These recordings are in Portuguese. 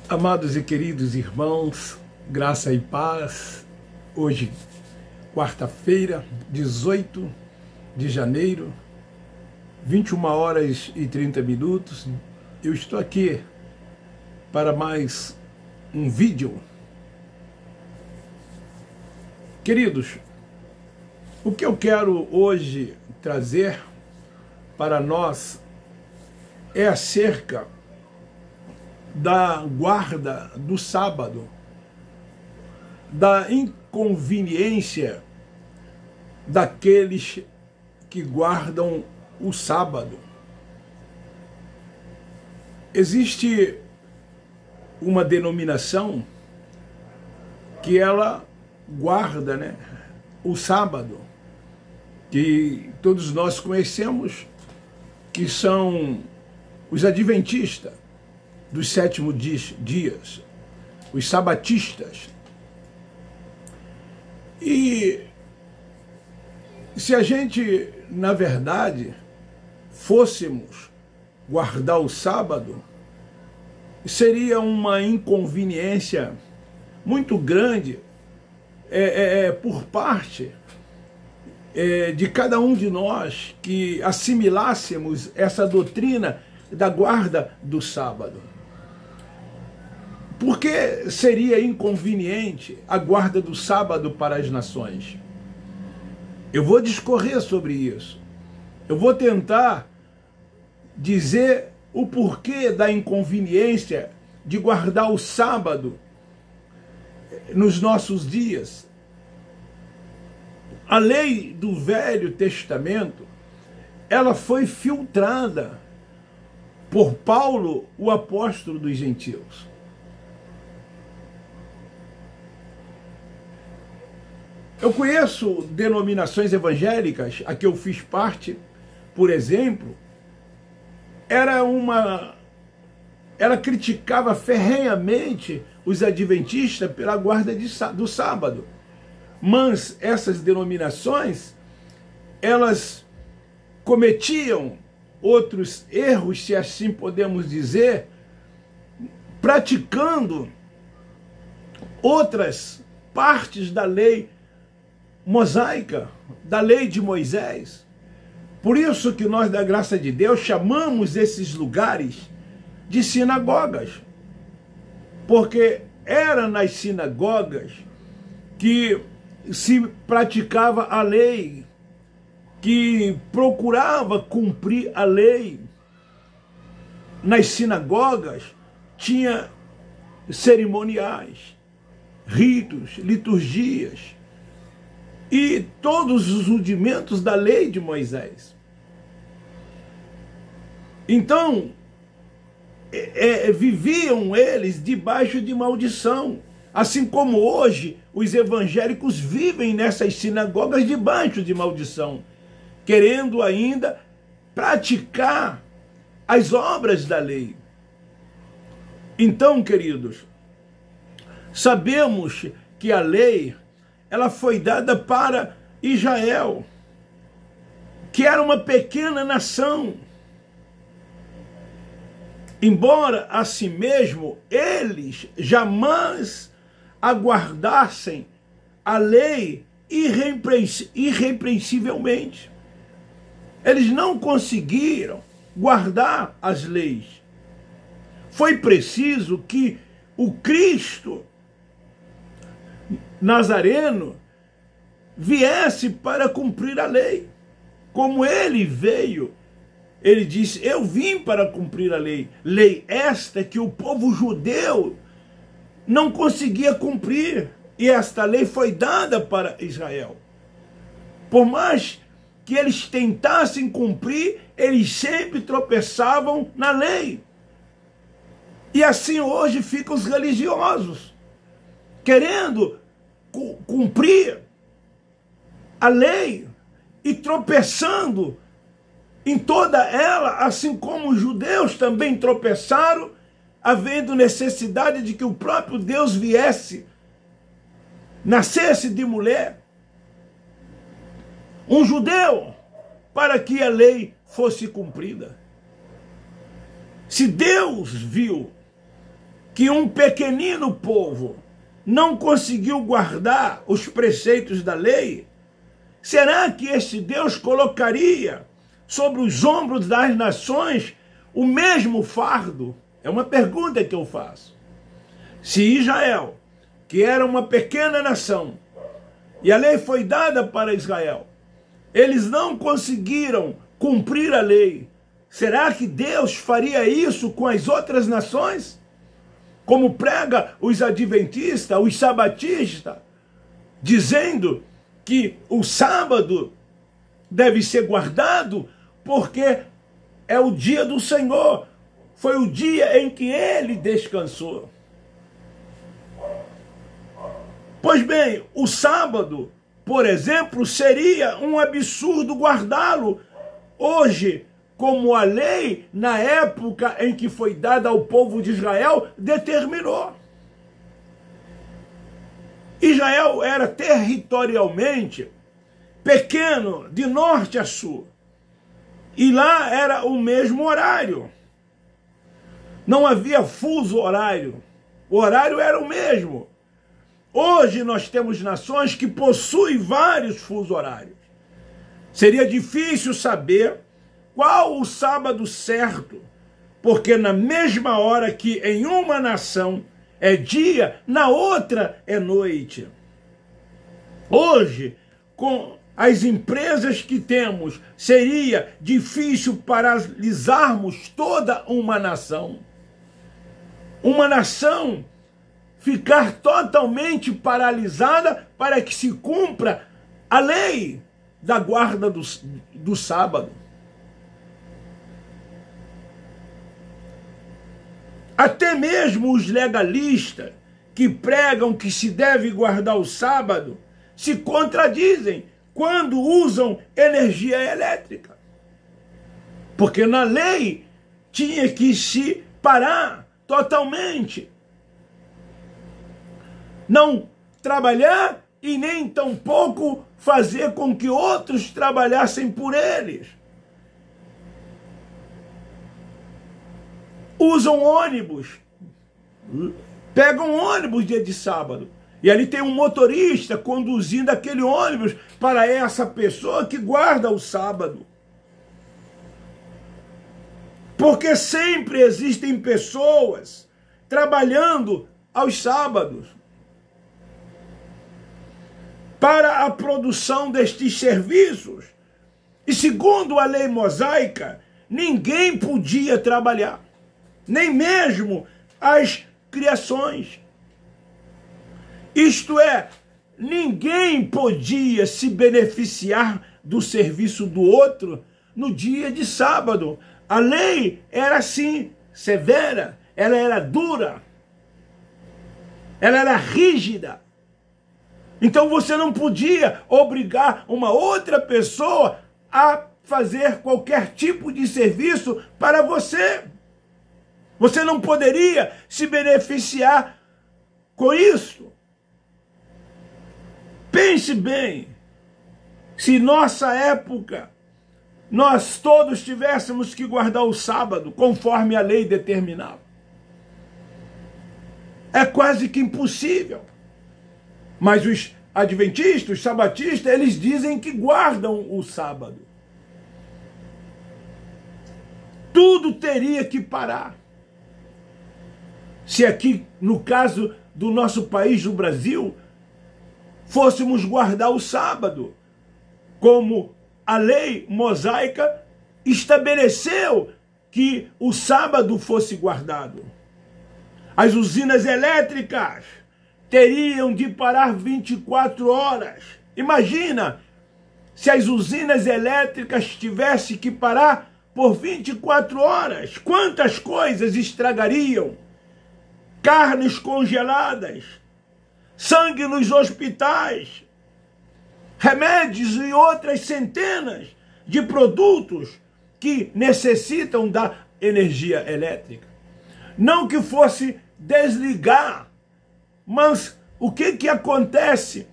Amados e queridos irmãos, graça e paz. Hoje, quarta-feira, 18 de janeiro, 21 horas e 30 minutos. Eu estou aqui para mais um vídeo. Queridos, o que eu quero hoje trazer para nós é acerca da guarda do sábado, da inconveniência daqueles que guardam o sábado. Existe uma denominação que ela guarda, o sábado, que todos nós conhecemos, que são os adventistas dos sétimos dias, os sabatistas. E se a gente, na verdade, fôssemos guardar o sábado, seria uma inconveniência muito grande por parte de cada um de nós que assimilássemos essa doutrina da guarda do sábado. Por que seria inconveniente a guarda do sábado para as nações? Eu vou discorrer sobre isso. Eu vou tentar dizer o porquê da inconveniência de guardar o sábado nos nossos dias. A lei do Velho Testamento, ela foi filtrada por Paulo, o apóstolo dos gentios. Eu conheço denominações evangélicas, a que eu fiz parte, por exemplo, ela criticava ferrenhamente os adventistas pela guarda do sábado. Mas essas denominações, elas cometiam outros erros, se assim podemos dizer, praticando outras partes da lei mosaica, da lei de Moisés. Por isso que nós, da graça de Deus, chamamos esses lugares de sinagogas, porque era nas sinagogas que se praticava a lei, que procurava cumprir a lei. Nas sinagogas tinha cerimoniais, ritos, liturgias e todos os rudimentos da lei de Moisés. Então, viviam eles debaixo de maldição, assim como hoje os evangélicos vivem nessas sinagogas debaixo de maldição, querendo ainda praticar as obras da lei. Então, queridos, sabemos que a lei ela foi dada para Israel, que era uma pequena nação. Embora, assim mesmo, eles jamais aguardassem a lei irrepreensivelmente. Eles não conseguiram guardar as leis. Foi preciso que o Cristo Nazareno viesse para cumprir a lei. Como ele veio, ele disse: eu vim para cumprir a lei. Lei esta que o povo judeu não conseguia cumprir. E esta lei foi dada para Israel. Por mais que eles tentassem cumprir, eles sempre tropeçavam na lei. E assim hoje ficam os religiosos, querendo cumprir a lei e tropeçando em toda ela, assim como os judeus também tropeçaram, havendo necessidade de que o próprio Deus viesse, nascesse de mulher, um judeu, para que a lei fosse cumprida. Se Deus viu que um pequenino povo não conseguiu guardar os preceitos da lei, será que esse Deus colocaria sobre os ombros das nações o mesmo fardo? É uma pergunta que eu faço. Se Israel, que era uma pequena nação, e a lei foi dada para Israel, eles não conseguiram cumprir a lei, será que Deus faria isso com as outras nações? Como prega os adventistas, os sabatistas, dizendo que o sábado deve ser guardado porque é o dia do Senhor, foi o dia em que ele descansou. Pois bem, o sábado, por exemplo, seria um absurdo guardá-lo hoje, como a lei, na época em que foi dada ao povo de Israel, determinou. Israel era territorialmente pequeno, de norte a sul. E lá era o mesmo horário. Não havia fuso horário. O horário era o mesmo. Hoje nós temos nações que possuem vários fusos horários. Seria difícil saber qual o sábado certo, porque na mesma hora que em uma nação é dia, na outra é noite. Hoje, com as empresas que temos, seria difícil paralisarmos toda uma nação. Uma nação ficar totalmente paralisada para que se cumpra a lei da guarda do sábado. Até mesmo os legalistas que pregam que se deve guardar o sábado se contradizem quando usam energia elétrica. Porque na lei tinha que se parar totalmente. Não trabalhar e nem tampouco fazer com que outros trabalhassem por eles. Usam ônibus, pegam ônibus dia de sábado, e ali tem um motorista conduzindo aquele ônibus para essa pessoa que guarda o sábado. Porque sempre existem pessoas trabalhando aos sábados para a produção destes serviços. E segundo a lei mosaica, ninguém podia trabalhar, nem mesmo as criações. Isto é, ninguém podia se beneficiar do serviço do outro no dia de sábado. A lei era assim, severa, ela era dura, ela era rígida. Então você não podia obrigar uma outra pessoa a fazer qualquer tipo de serviço para você. Você não poderia se beneficiar com isso. Pense bem, se nossa época nós todos tivéssemos que guardar o sábado conforme a lei determinava. É quase que impossível. Mas os adventistas, os sabatistas, eles dizem que guardam o sábado. Tudo teria que parar. Se aqui, no caso do nosso país, do Brasil, fôssemos guardar o sábado, como a lei mosaica estabeleceu que o sábado fosse guardado. As usinas elétricas teriam de parar 24 horas. Imagina se as usinas elétricas tivessem que parar por 24 horas. Quantas coisas estragariam? Carnes congeladas, sangue nos hospitais, remédios e outras centenas de produtos que necessitam da energia elétrica. Não que fosse desligar, mas o que acontece?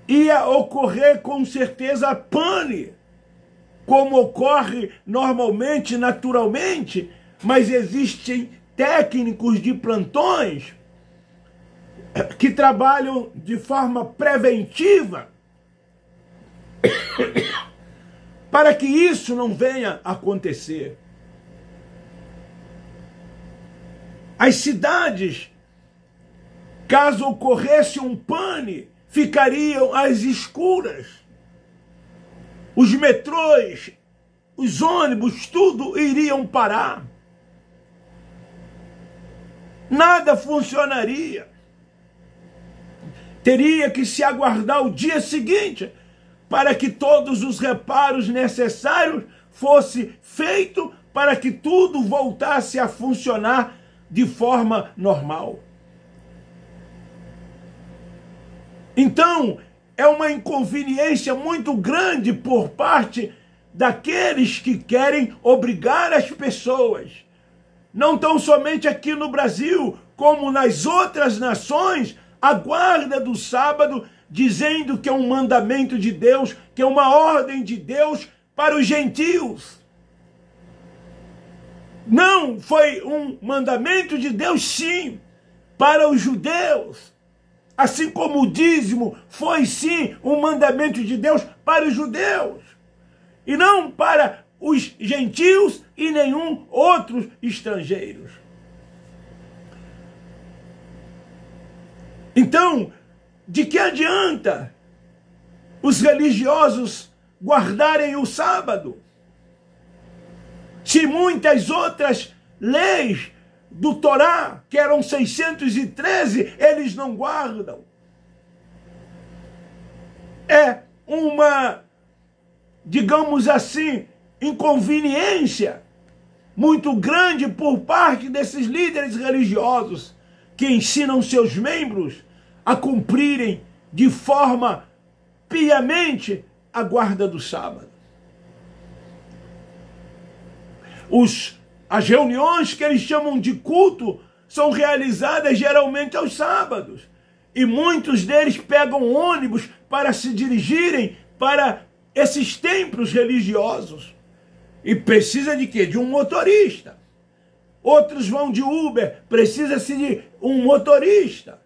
Ia ocorrer com certeza pane, como ocorre normalmente, naturalmente, mas existem técnicos de plantões que trabalham de forma preventiva para que isso não venha a acontecer. As cidades, caso ocorresse um pane, ficariam às escuras. Os metrôs, os ônibus, tudo iriam parar. Nada funcionaria. Teria que se aguardar o dia seguinte para que todos os reparos necessários fossem feitos para que tudo voltasse a funcionar de forma normal. Então, é uma inconveniência muito grande por parte daqueles que querem obrigar as pessoas, não tão somente aqui no Brasil, como nas outras nações, a guarda do sábado, dizendo que é um mandamento de Deus, que é uma ordem de Deus para os gentios. Não, foi um mandamento de Deus, sim, para os judeus. Assim como o dízimo foi, sim, um mandamento de Deus para os judeus. E não para os gentios e nenhum outros estrangeiros. Então, de que adianta os religiosos guardarem o sábado, se muitas outras leis do Torá, que eram 613, eles não guardam? É uma, digamos assim, inconveniência muito grande por parte desses líderes religiosos que ensinam seus membros a cumprirem de forma piamente a guarda do sábado. As reuniões que eles chamam de culto são realizadas geralmente aos sábados. E muitos deles pegam ônibus para se dirigirem para esses templos religiosos. E precisa de quê? De um motorista. Outros vão de Uber, precisa-se de um motorista.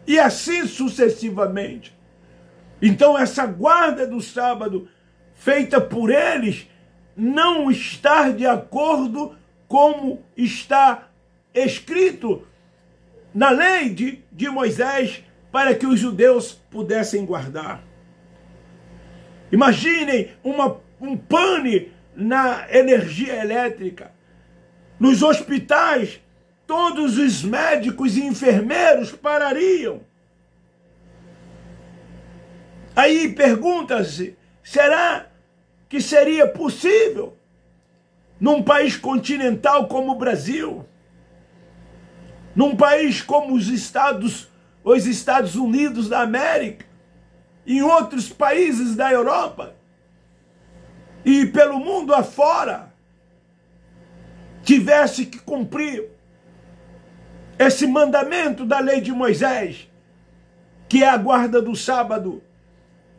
E assim sucessivamente. Então essa guarda do sábado feita por eles não está de acordo como está escrito na lei de Moisés para que os judeus pudessem guardar. Imaginem um pane na energia elétrica. Nos hospitais, todos os médicos e enfermeiros parariam. Aí pergunta-se, será que seria possível num país continental como o Brasil, num país como os Estados Unidos da América, em outros países da Europa e pelo mundo afora, tivesse que cumprir esse mandamento da lei de Moisés, que é a guarda do sábado,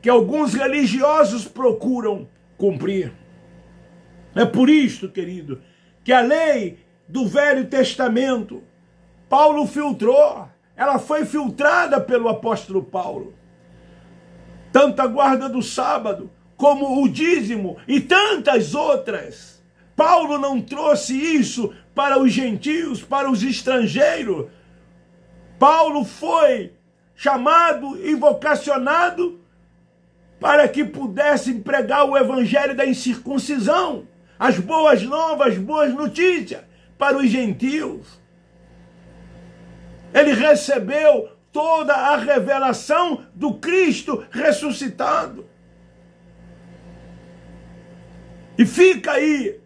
que alguns religiosos procuram cumprir. É por isto, querido, que a lei do Velho Testamento, Paulo filtrou, ela foi filtrada pelo apóstolo Paulo. Tanto a guarda do sábado, como o dízimo e tantas outras. Paulo não trouxe isso para os gentios, para os estrangeiros. Paulo foi chamado e vocacionado para que pudessem pregar o evangelho da incircuncisão, as boas novas, boas notícias para os gentios. Ele recebeu toda a revelação do Cristo ressuscitado. E fica aí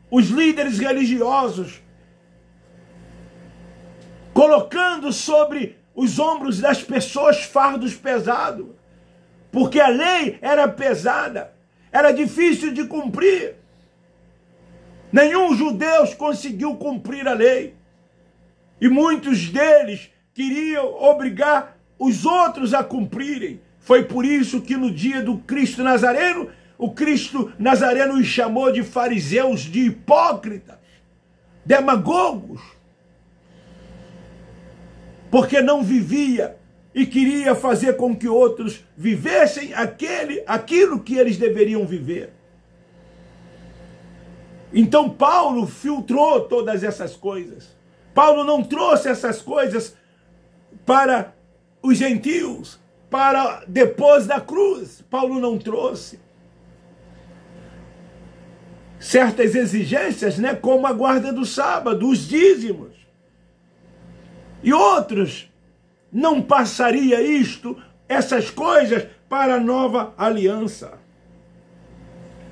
os líderes religiosos colocando sobre os ombros das pessoas fardos pesados, porque a lei era pesada, era difícil de cumprir. Nenhum judeu conseguiu cumprir a lei. E muitos deles queriam obrigar os outros a cumprirem. Foi por isso que no dia do Cristo Nazareno, o Cristo Nazareno os chamou de fariseus, de hipócritas. demagogos, porque não vivia e queria fazer com que outros vivessem aquilo que eles deveriam viver. Então Paulo filtrou todas essas coisas. Paulo não trouxe essas coisas para os gentios, para depois da cruz. Paulo não trouxe certas exigências, né, como a guarda do sábado, os dízimos. E outros não passaria essas coisas para a nova aliança.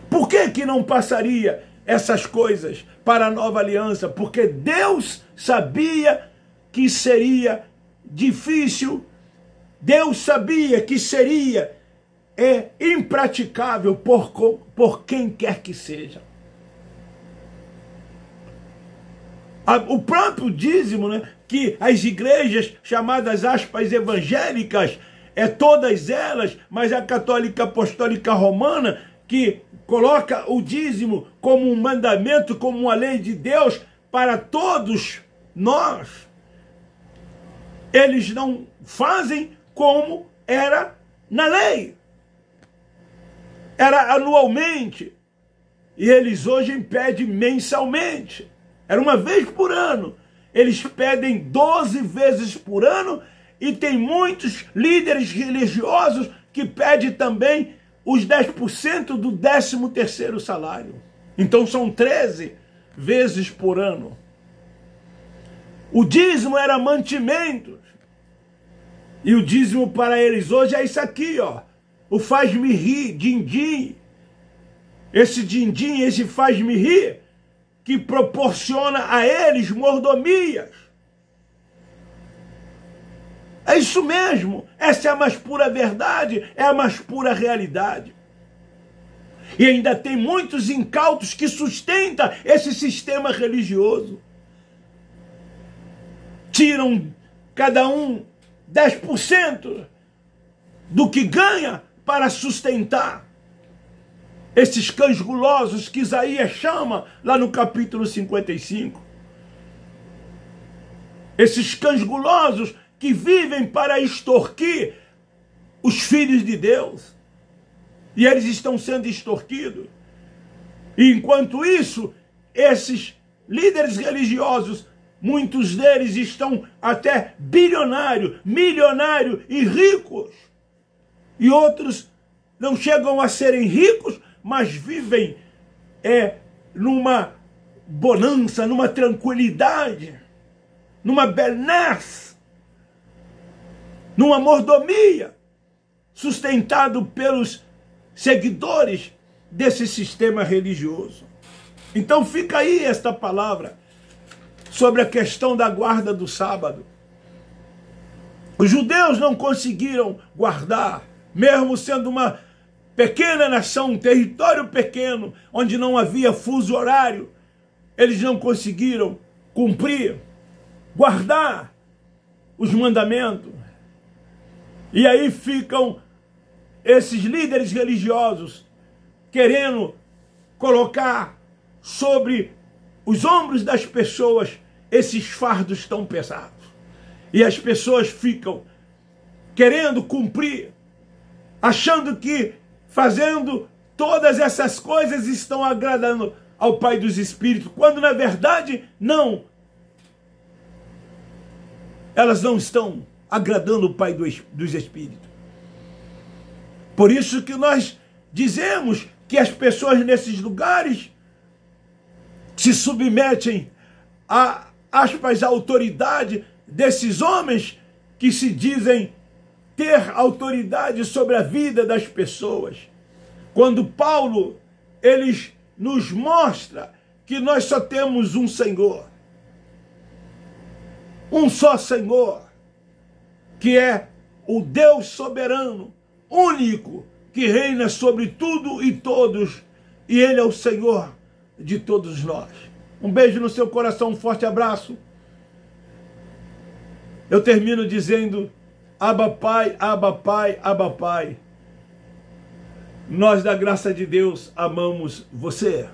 Por que não passaria essas coisas para a nova aliança? Porque Deus sabia que seria difícil, Deus sabia que seria impraticável por quem quer que seja. O próprio dízimo, né, que as igrejas chamadas aspas evangélicas, todas elas, mas a católica apostólica romana, que coloca o dízimo como um mandamento, como uma lei de Deus para todos nós, eles não fazem como era na lei. Era anualmente. E eles hoje pedem mensalmente. Era uma vez por ano. Eles pedem 12 vezes por ano e tem muitos líderes religiosos que pedem também os 10% do 13º salário. Então são 13 vezes por ano. O dízimo era mantimento. E o dízimo para eles hoje é isso aqui, ó. O faz-me rir, din-din. Esse din-din, esse faz-me rir, que proporciona a eles mordomias. É isso mesmo. Essa é a mais pura verdade, é a mais pura realidade. E ainda tem muitos incautos que sustentam esse sistema religioso. Tiram cada um 10% do que ganha para sustentar esses cães gulosos que Isaías chama lá no capítulo 55. Esses cães gulosos que vivem para extorquir os filhos de Deus. E eles estão sendo extorquidos. E enquanto isso, esses líderes religiosos, muitos deles estão até bilionários, milionários e ricos. E outros não chegam a serem ricos, mas vivem numa bonança, numa tranquilidade, numa benesse, numa mordomia, sustentado pelos seguidores desse sistema religioso. Então fica aí esta palavra sobre a questão da guarda do sábado. Os judeus não conseguiram guardar, mesmo sendo uma pequena nação, um território pequeno, onde não havia fuso horário, eles não conseguiram cumprir, guardar os mandamentos. E aí ficam esses líderes religiosos querendo colocar sobre os ombros das pessoas esses fardos tão pesados. E as pessoas ficam querendo cumprir, achando que fazendo todas essas coisas estão agradando ao Pai dos Espíritos, quando na verdade não. Elas não estão agradando o Pai dos Espíritos. Por isso que nós dizemos que as pessoas nesses lugares se submetem a, aspas, a autoridade desses homens que se dizem ter autoridade sobre a vida das pessoas. Quando Paulo, ele nos mostra que nós só temos um Senhor. Um só Senhor, que é o Deus soberano, único, que reina sobre tudo e todos, e Ele é o Senhor de todos nós. Um beijo no seu coração, um forte abraço. Eu termino dizendo: Abba Pai, Abba Pai, Abba Pai. Nós da graça de Deus amamos você.